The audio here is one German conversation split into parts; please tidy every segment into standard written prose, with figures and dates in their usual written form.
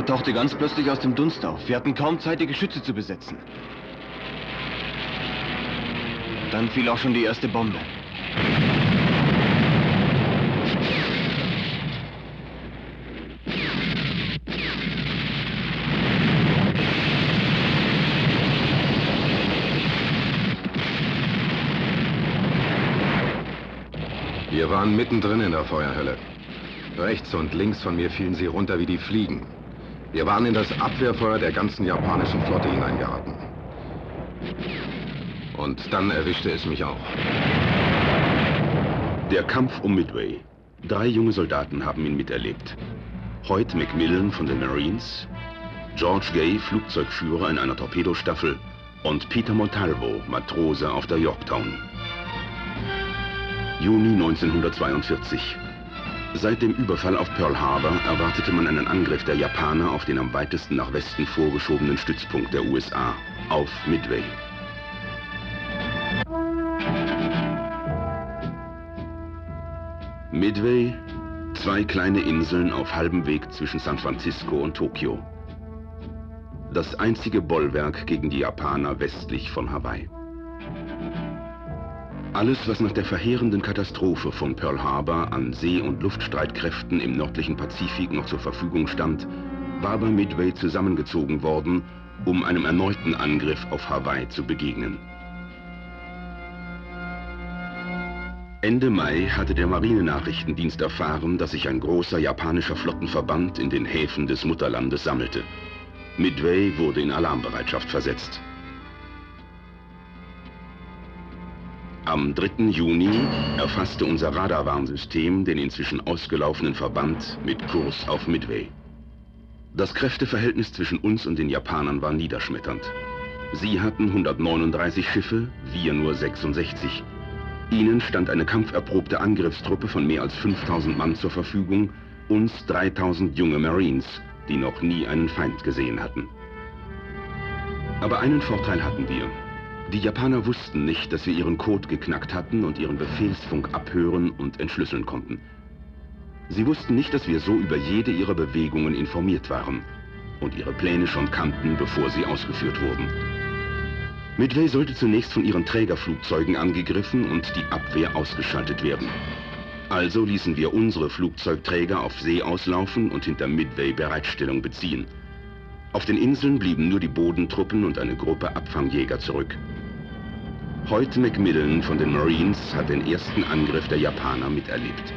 tauchte ganz plötzlich aus dem Dunst auf. Wir hatten kaum Zeit, die Geschütze zu besetzen. Dann fiel auch schon die erste Bombe. Wir waren mittendrin in der Feuerhölle. Rechts und links von mir fielen sie runter wie die Fliegen. Wir waren in das Abwehrfeuer der ganzen japanischen Flotte hineingeraten. Und dann erwischte es mich auch. Der Kampf um Midway. 3 junge Soldaten haben ihn miterlebt. Hoyt Macmillan von den Marines, George Gay, Flugzeugführer in einer Torpedostaffel und Peter Montalvo, Matrose auf der Yorktown. Juni 1942. Seit dem Überfall auf Pearl Harbor erwartete man einen Angriff der Japaner auf den am weitesten nach Westen vorgeschobenen Stützpunkt der USA, auf Midway. Midway, 2 kleine Inseln auf halbem Weg zwischen San Francisco und Tokio. Das einzige Bollwerk gegen die Japaner westlich von Hawaii. Alles, was nach der verheerenden Katastrophe von Pearl Harbor an See- und Luftstreitkräften im nördlichen Pazifik noch zur Verfügung stand, war bei Midway zusammengezogen worden, um einem erneuten Angriff auf Hawaii zu begegnen. Ende Mai hatte der Marinenachrichtendienst erfahren, dass sich ein großer japanischer Flottenverband in den Häfen des Mutterlandes sammelte. Midway wurde in Alarmbereitschaft versetzt. Am 3. Juni erfasste unser Radarwarnsystem den inzwischen ausgelaufenen Verband mit Kurs auf Midway. Das Kräfteverhältnis zwischen uns und den Japanern war niederschmetternd. Sie hatten 139 Schiffe, wir nur 66. Ihnen stand eine kampferprobte Angriffstruppe von mehr als 5000 Mann zur Verfügung, uns 3000 junge Marines, die noch nie einen Feind gesehen hatten. Aber einen Vorteil hatten wir. Die Japaner wussten nicht, dass wir ihren Code geknackt hatten und ihren Befehlsfunk abhören und entschlüsseln konnten. Sie wussten nicht, dass wir so über jede ihrer Bewegungen informiert waren und ihre Pläne schon kannten, bevor sie ausgeführt wurden. Midway sollte zunächst von ihren Trägerflugzeugen angegriffen und die Abwehr ausgeschaltet werden. Also ließen wir unsere Flugzeugträger auf See auslaufen und hinter Midway Bereitstellung beziehen. Auf den Inseln blieben nur die Bodentruppen und eine Gruppe Abfangjäger zurück. Hoyt Macmillan von den Marines hat den ersten Angriff der Japaner miterlebt.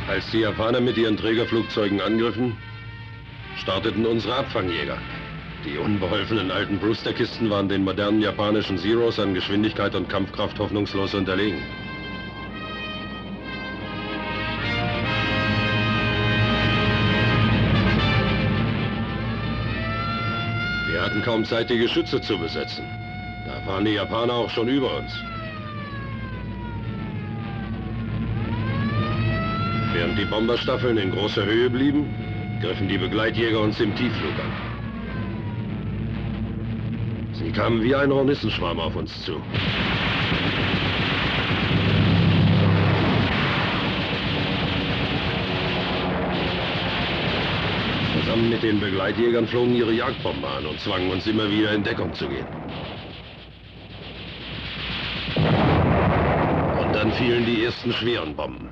Als die Japaner mit ihren Trägerflugzeugen angriffen, starteten unsere Abfangjäger. Die unbeholfenen alten Brewster-Kisten waren den modernen japanischen Zeros an Geschwindigkeit und Kampfkraft hoffnungslos unterlegen. Wir hatten kaum Zeit, die Geschütze zu besetzen. Da waren die Japaner auch schon über uns. Während die Bomberstaffeln in großer Höhe blieben, griffen die Begleitjäger uns im Tiefflug an. Sie kamen wie ein Hornissenschwarm auf uns zu. Zusammen mit den Begleitjägern flogen ihre Jagdbomber an und zwangen uns immer wieder in Deckung zu gehen. Und dann fielen die ersten schweren Bomben.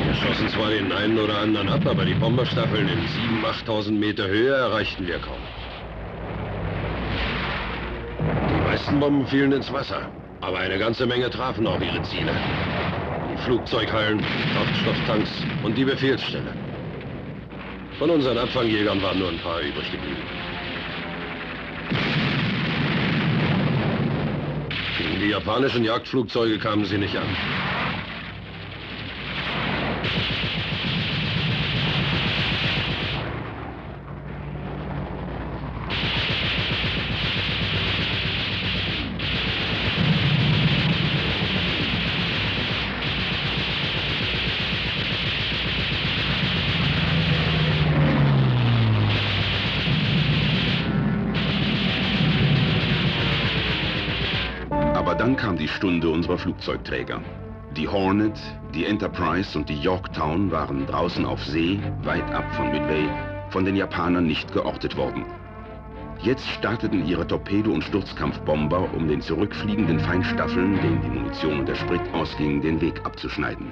Wir schossen zwar den einen oder anderen ab, aber die Bomberstaffeln in 7.000, 8.000 Meter Höhe erreichten wir kaum. Die meisten Bomben fielen ins Wasser, aber eine ganze Menge trafen auch ihre Ziele. Die Flugzeughallen, Kraftstofftanks und die Befehlsstelle. Von unseren Abfangjägern waren nur ein paar übrig geblieben. Gegen die japanischen Jagdflugzeuge kamen sie nicht an. kam die Stunde unserer Flugzeugträger. Die Hornet, die Enterprise und die Yorktown waren draußen auf See, weit ab von Midway, von den Japanern nicht geortet worden. Jetzt starteten ihre Torpedo- und Sturzkampfbomber, um den zurückfliegenden Feindstaffeln, denen die Munition und der Sprit ausgingen, den Weg abzuschneiden.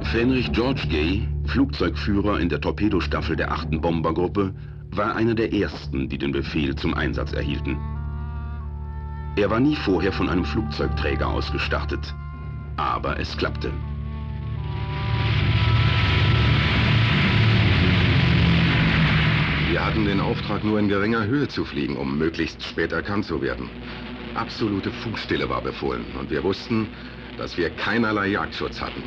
Fenrich George Gay, Flugzeugführer in der Torpedostaffel der 8. Bombergruppe, war einer der ersten, die den Befehl zum Einsatz erhielten. Er war nie vorher von einem Flugzeugträger aus gestartet, aber es klappte. Wir hatten den Auftrag, nur in geringer Höhe zu fliegen, um möglichst spät erkannt zu werden. Absolute Funkstille war befohlen und wir wussten, dass wir keinerlei Jagdschutz hatten,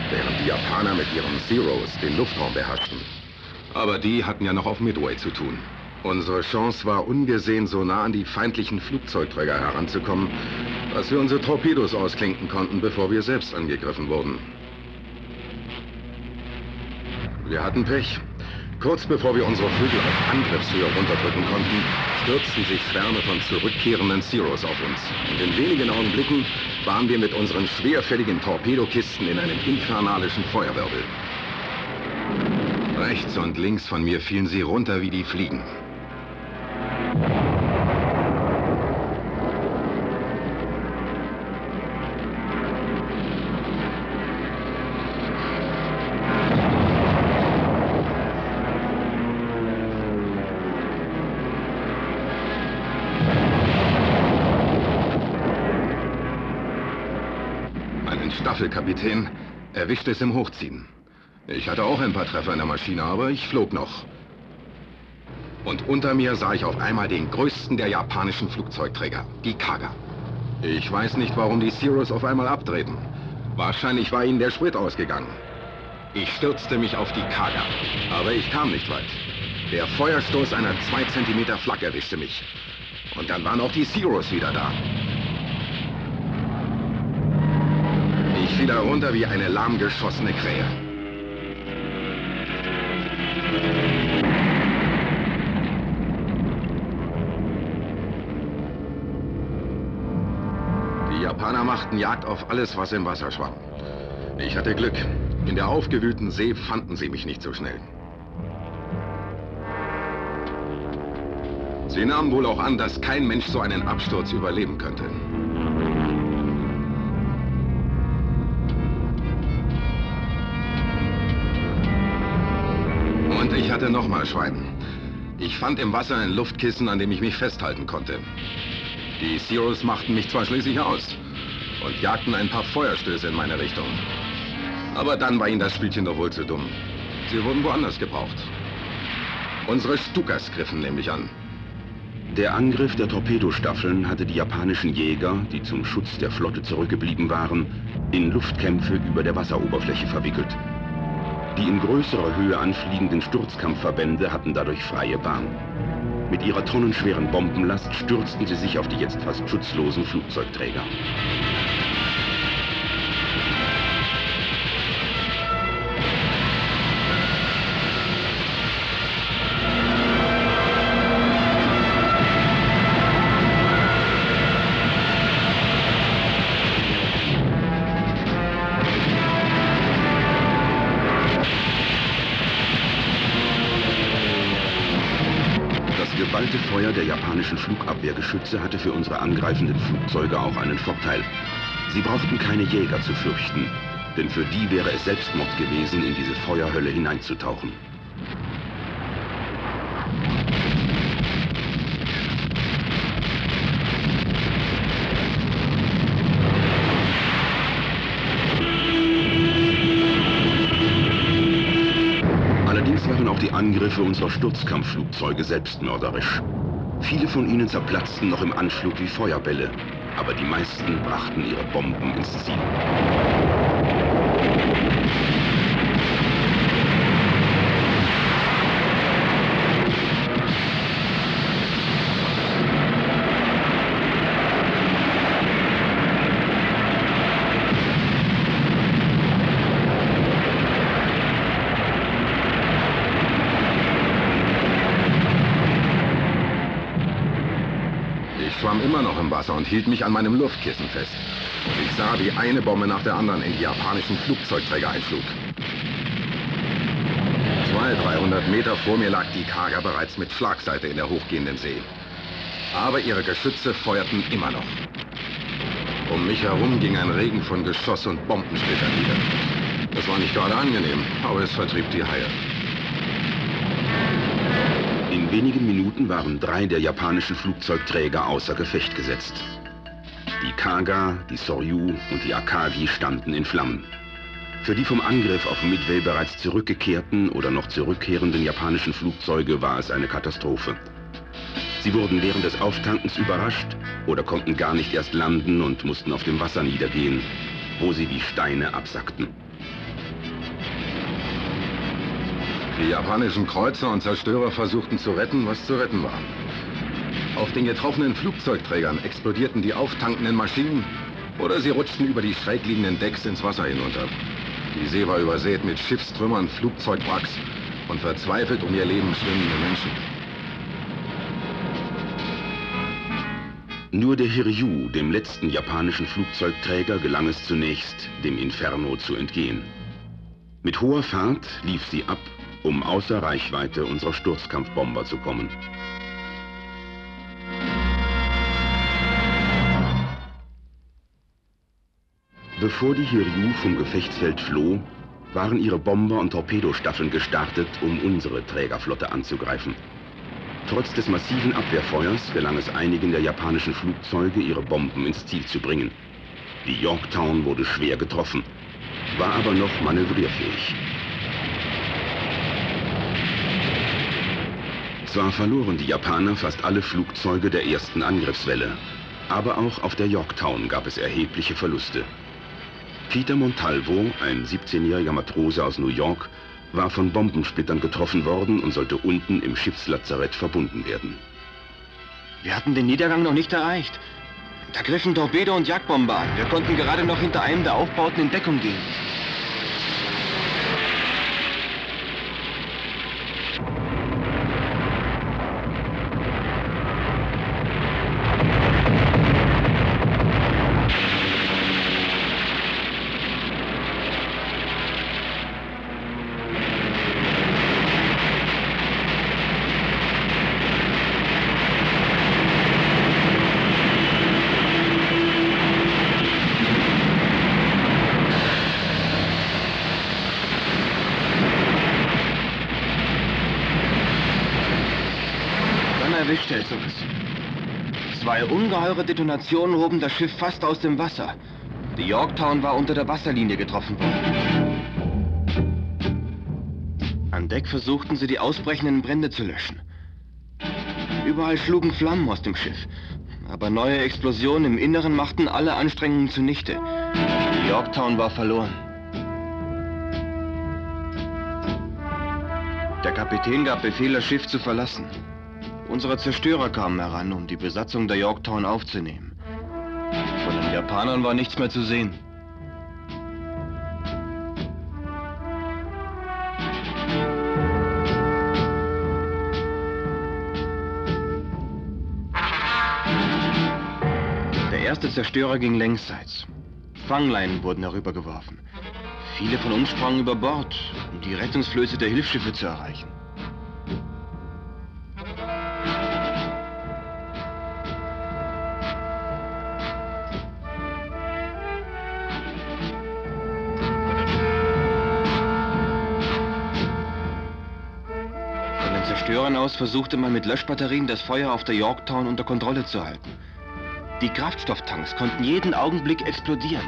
während die Japaner mit ihren Zeros den Luftraum beherrschten. Aber die hatten ja noch auf Midway zu tun. Unsere Chance war, ungesehen so nah an die feindlichen Flugzeugträger heranzukommen, dass wir unsere Torpedos ausklinken konnten, bevor wir selbst angegriffen wurden. Wir hatten Pech. Kurz bevor wir unsere Flügel auf Angriffshöhe runterdrücken konnten, stürzten sich Schwärme von zurückkehrenden Zeros auf uns. Und in wenigen Augenblicken waren wir mit unseren schwerfälligen Torpedokisten in einem infernalischen Feuerwirbel. Rechts und links von mir fielen sie runter wie die Fliegen. Staffelkapitän erwischte es im Hochziehen. Ich hatte auch ein paar Treffer in der Maschine, aber ich flog noch. Und unter mir sah ich auf einmal den größten der japanischen Flugzeugträger, die Kaga. Ich weiß nicht, warum die Zeros auf einmal abdrehten. Wahrscheinlich war ihnen der Sprit ausgegangen. Ich stürzte mich auf die Kaga, aber ich kam nicht weit. Der Feuerstoß einer 2 Zentimeter Flak erwischte mich. Und dann waren auch die Zeros wieder da. Ich fiel herunter wie eine lahmgeschossene Krähe. Die Japaner machten Jagd auf alles, was im Wasser schwamm. Ich hatte Glück. In der aufgewühlten See fanden sie mich nicht so schnell. Sie nahmen wohl auch an, dass kein Mensch so einen Absturz überleben könnte. Und ich hatte nochmal Schwein. Ich fand im Wasser ein Luftkissen, an dem ich mich festhalten konnte. Die Zeros machten mich zwar schließlich aus und jagten ein paar Feuerstöße in meine Richtung. Aber dann war ihnen das Spielchen doch wohl zu dumm. Sie wurden woanders gebraucht. Unsere Stukas griffen nämlich an. Der Angriff der Torpedostaffeln hatte die japanischen Jäger, die zum Schutz der Flotte zurückgeblieben waren, in Luftkämpfe über der Wasseroberfläche verwickelt. Die in größerer Höhe anfliegenden Sturzkampfverbände hatten dadurch freie Bahn. Mit ihrer tonnenschweren Bombenlast stürzten sie sich auf die jetzt fast schutzlosen Flugzeugträger. Das geballte Feuer der japanischen Flugabwehrgeschütze hatte für unsere angreifenden Flugzeuge auch einen Vorteil. Sie brauchten keine Jäger zu fürchten, denn für die wäre es Selbstmord gewesen, in diese Feuerhölle hineinzutauchen. Allerdings waren auch die Angriffe unserer Sturzkampfflugzeuge selbstmörderisch. Viele von ihnen zerplatzten noch im Anflug wie Feuerbälle, aber die meisten brachten ihre Bomben ins Ziel. Wasser und hielt mich an meinem Luftkissen fest. Und ich sah, wie eine Bombe nach der anderen in die japanischen Flugzeugträger einflog. 200-300 Meter vor mir lag die Kaga bereits mit Schlagseite in der hochgehenden See. Aber ihre Geschütze feuerten immer noch. Um mich herum ging ein Regen von Geschoss und Bombensplittern nieder. Das war nicht gerade angenehm, aber es vertrieb die Haie. In wenigen Minuten waren 3 der japanischen Flugzeugträger außer Gefecht gesetzt. Die Kaga, die Soryu und die Akagi standen in Flammen. Für die vom Angriff auf Midway bereits zurückgekehrten oder noch zurückkehrenden japanischen Flugzeuge war es eine Katastrophe. Sie wurden während des Auftankens überrascht oder konnten gar nicht erst landen und mussten auf dem Wasser niedergehen, wo sie wie Steine absackten. Die japanischen Kreuzer und Zerstörer versuchten zu retten, was zu retten war. Auf den getroffenen Flugzeugträgern explodierten die auftankenden Maschinen oder sie rutschten über die schräg liegenden Decks ins Wasser hinunter. Die See war übersät mit Schiffstrümmern, Flugzeugwracks und verzweifelt um ihr Leben schwimmende Menschen. Nur der Hiryu, dem letzten japanischen Flugzeugträger, gelang es zunächst, dem Inferno zu entgehen. Mit hoher Fahrt lief sie ab, um außer Reichweite unserer Sturzkampfbomber zu kommen. Bevor die Hiryu vom Gefechtsfeld floh, waren ihre Bomber- und Torpedostaffeln gestartet, um unsere Trägerflotte anzugreifen. Trotz des massiven Abwehrfeuers gelang es einigen der japanischen Flugzeuge, ihre Bomben ins Ziel zu bringen. Die Yorktown wurde schwer getroffen, war aber noch manövrierfähig. Zwar verloren die Japaner fast alle Flugzeuge der ersten Angriffswelle, aber auch auf der Yorktown gab es erhebliche Verluste. Peter Montalvo, ein 17-jähriger Matrose aus New York, war von Bombensplittern getroffen worden und sollte unten im Schiffslazarett verbunden werden. Wir hatten den Niedergang noch nicht erreicht. Da griffen Torpedo- und Jagdbomber an. Wir konnten gerade noch hinter einem der Aufbauten in Deckung gehen. Erwischte es uns. 2 ungeheure Detonationen hoben das Schiff fast aus dem Wasser. Die Yorktown war unter der Wasserlinie getroffen worden. An Deck versuchten sie, die ausbrechenden Brände zu löschen. Überall schlugen Flammen aus dem Schiff. Aber neue Explosionen im Inneren machten alle Anstrengungen zunichte. Die Yorktown war verloren. Der Kapitän gab Befehl, das Schiff zu verlassen. Unsere Zerstörer kamen heran, um die Besatzung der Yorktown aufzunehmen. Von den Japanern war nichts mehr zu sehen. Der erste Zerstörer ging längsseits. Fangleinen wurden herübergeworfen. Viele von uns sprangen über Bord, um die Rettungsflöße der Hilfsschiffe zu erreichen. Zerstörern aus versuchte man mit Löschbatterien das Feuer auf der Yorktown unter Kontrolle zu halten. Die Kraftstofftanks konnten jeden Augenblick explodieren.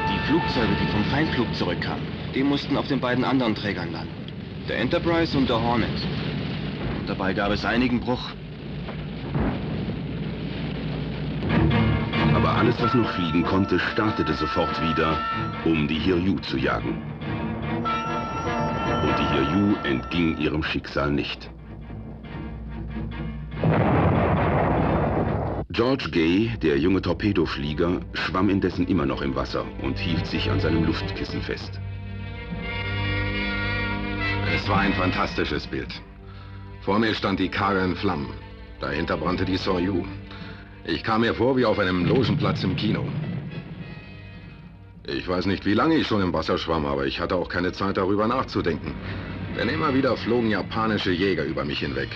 Die Flugzeuge, die vom Feindflug zurückkamen, die mussten auf den beiden anderen Trägern landen. Der Enterprise und der Hornet. Und dabei gab es einigen Bruch. Aber alles, was noch fliegen konnte, startete sofort wieder, um die Hiryu zu jagen. Und die Hiryu entging ihrem Schicksal nicht. George Gay, der junge Torpedoflieger, schwamm indessen immer noch im Wasser und hielt sich an seinem Luftkissen fest. Es war ein fantastisches Bild. Vor mir stand die Kaga in Flammen. Dahinter brannte die Soryu. Ich kam mir vor wie auf einem Logenplatz im Kino. Ich weiß nicht, wie lange ich schon im Wasser schwamm, aber ich hatte auch keine Zeit, darüber nachzudenken. Denn immer wieder flogen japanische Jäger über mich hinweg.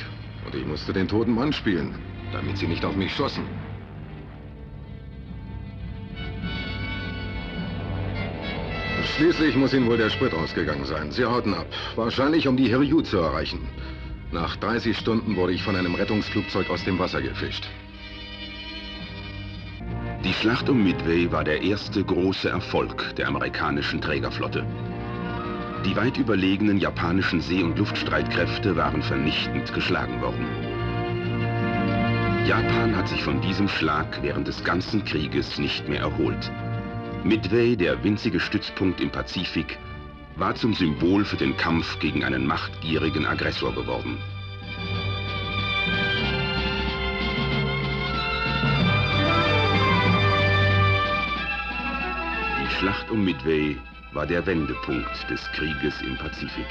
Und ich musste den toten Mann spielen, damit sie nicht auf mich schossen. Schließlich muss ihnen wohl der Sprit ausgegangen sein. Sie hauten ab. Wahrscheinlich, um die Hiryu zu erreichen. Nach 30 Stunden wurde ich von einem Rettungsflugzeug aus dem Wasser gefischt. Die Schlacht um Midway war der erste große Erfolg der amerikanischen Trägerflotte. Die weit überlegenen japanischen See- und Luftstreitkräfte waren vernichtend geschlagen worden. Japan hat sich von diesem Schlag während des ganzen Krieges nicht mehr erholt. Midway, der winzige Stützpunkt im Pazifik, war zum Symbol für den Kampf gegen einen machtgierigen Aggressor geworden. Die Schlacht um Midway war der Wendepunkt des Krieges im Pazifik.